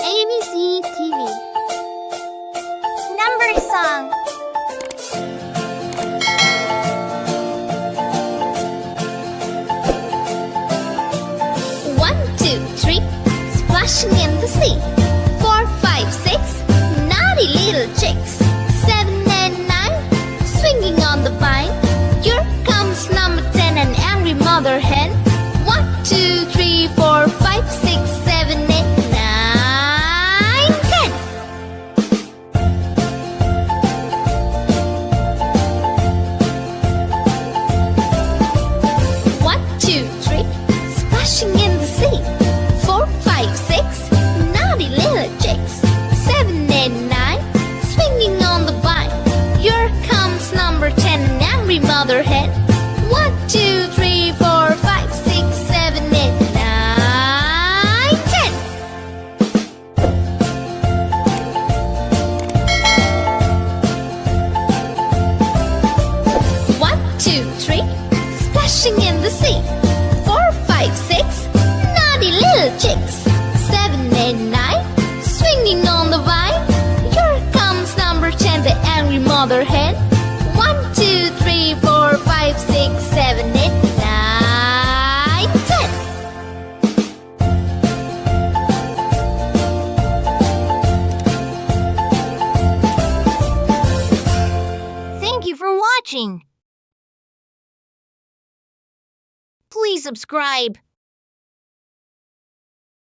ABC TV. Number song. One, two, three, splashing in the sea. 4, 5, 6, naughty little chicks. 7 and 9, swinging on the vine. Here comes number 10, an angry mother hen. 1, 2, 3, 4, 5, 6, 7, 8, 9, 10. 1, 2, 3, splashing in the sea. 4, 5, 6, naughty little chicks. 7, 8, 9, swinging on the vine. Here comes number 10, an angry mother hen. 1, 2, 3, 4, 5, 6, 7, 8, 9, 10. 1, 2, 3, splashing in the sea. 4, 5, 6, naughty little chicks. 7, 8, 9, swinging on the vine. Here comes number 10, the angry mother hen. 1, 2, 3, 4, 5, 6, 7, 8, 9, 10. Thank you for watching. Please subscribe.